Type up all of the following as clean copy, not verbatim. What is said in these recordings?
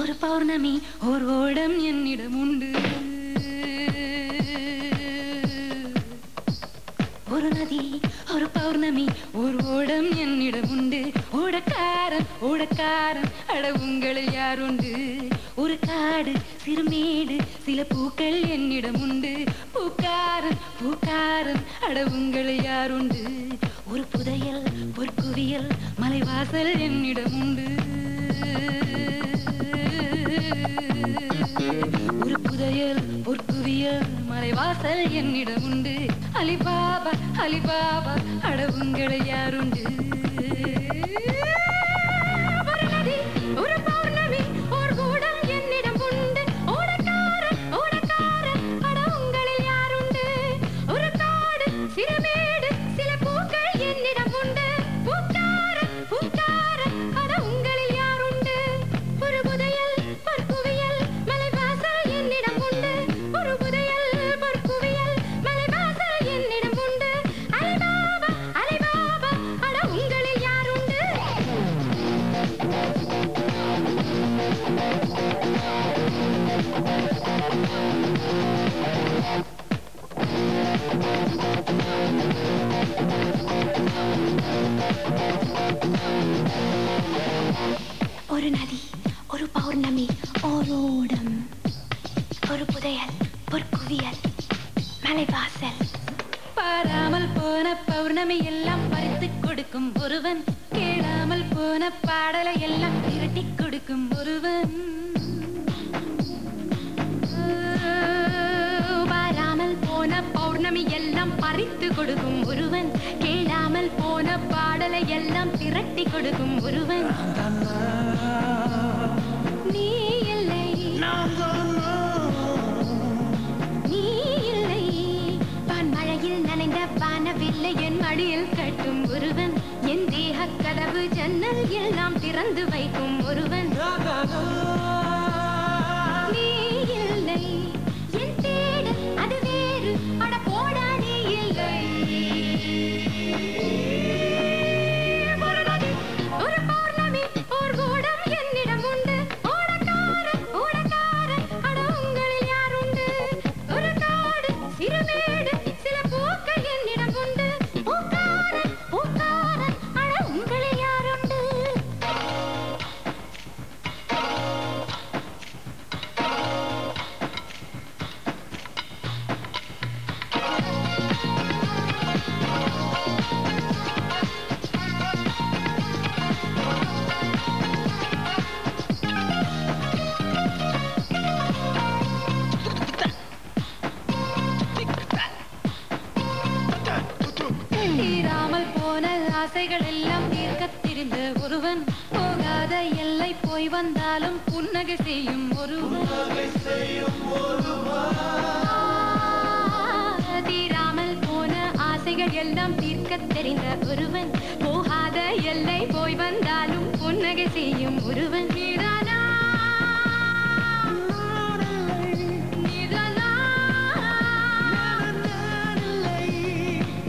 ஒரு பௌர்ணமி ஒரு ஓடம் என்னிடம் உண்டு. ஒரு நதி ஒரு பௌர்ணமி ஒரு ஓடம் என்னிடம் உண்டு. ஓடக்காரன் ஓடக்காரன் அட உங்களில் யாருண்டு? ஒரு காடு சிறுமேடு சில பூக்கள் என்னிடம் உண்டு. பூக்காரன் பூக்காரன் அட உங்களில் யாருண்டு? ஒரு புதையல் பொற்குவியல் மலைவாசல் என்னிடம் உண்டு. ஒரு புதையல் பொற்குவியல் மலைவாசல் என்னிடம் உண்டு. அலிபாபா அலிபாபா அட உங்களை யாருண்டு? ஒரு நதி ஒரு பௌர்ணமி ஒரு கூடம் என்னிடம் உண்டு. ஓடக்காரன் ஓடக்காரன் அட உங்களில் யாருண்டு? ஒரு காடு சிறுமேடு சில பூக்கள் என்னிடம் உண்டு. பூக்காரன் பூக்காரன் அட உங்களில் யாருண்டு? ஒரு புதையல் பொற்குவியல் மலைவாசல் என்னிடம் உண்டு. ஒரு புதையல் பொற்குவியல் மலைவாசல் என்னிடம் உண்டு. அலிபாபா அலிபாபா அட உங்களில் யாருண்டு? ஒரு நதி ஒரு பௌர்ணமி ஓரோடம் ஒரு புதையல் பொற்குவியல் மலைவாசல். பாராமல் போன பௌர்ணமி எல்லாம் பறித்து கொடுக்கும் ஒருவன். கேளாமல் போன பாடலை எல்லாம் திரட்டி கொடுக்கும் ஒருவன். பாராமல் போன பௌர்ணமி எல்லாம் பறித்து கொடுக்கும் ஒருவன். கேளாமல் போன பாடலை எல்லாம் திரட்டி கொடுக்கும் ஒருவன். நீ இல்லை நீ இல்லை பான்மழையில் நனைந்த வானவில்லை என் மடியில் கட்டும் ஒருவன். என் தேக கதவு ஜன்னல் எல்லாம் திறந்து வைக்கும் ஒருவன். நீ இல்லை என் தேடு அது வேறு அட போடா நீ இல்லை. ஒரு நதி ஒரு பௌர்ணமி ஒரு கூடம் என்னிடம் உண்டு. ஓடக்காரன் ஓடக்காரன் அட உங்களில் யாருண்டு? ஒரு காடு சிறுமேடு சில பூக்கள் என்னிடம் உண்டு. பூக்காரன் பூக்காரன் அட உங்களில் யாருண்டு? தீராமல் போன ஆசைகள் எல்லாம் தீர்க்கத் தெரிந்த ஒருவன். போகாத எல்லை போய் வந்தாலும் புன்னகை செய்யும் ஒருவன். தீராமல் போன ஆசைகள் எல்லாம் தீர்க்கத் தெரிந்த ஒருவன். போகாத எல்லை போய் வந்தாலும் புன்னகை செய்யும் ஒருவன். நீதானா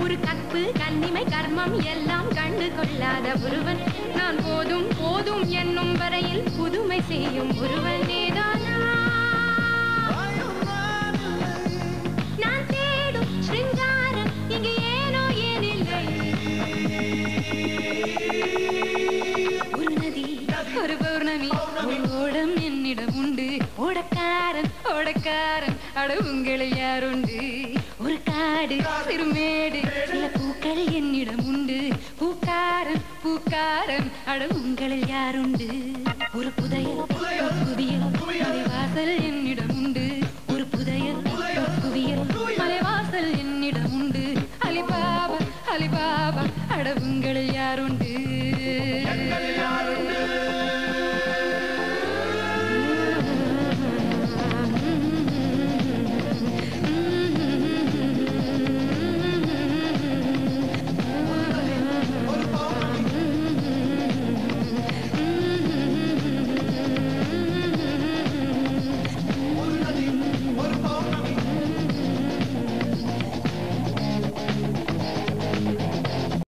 ஒரு கற்பு கண்ணிமை கர்மம் எல்லாம் கண்டு கொள்ளாத ஒருவன். நான் போதும் போதும் என்னும் வரையில் புதுமை செய்யும் ஒருவன். நீதானா நான் தேடும் ஸ்ருங்காரம் இங்கு ஏனோ ஏனில்லை. ஒரு நதி ஒரு பௌர்ணமி ஒரு ஓடம் என்னிடம் உண்டு. ஓடக்காரன் ஓடக்காரன் அட உங்களில் யாருண்டு? ஒரு காடு சிறுமேடு சில பூக்கள் என்னிடம் உண்டு. பூக்காரன் பூக்காரன் அட உங்களில் யாருண்டு? ஒரு புதை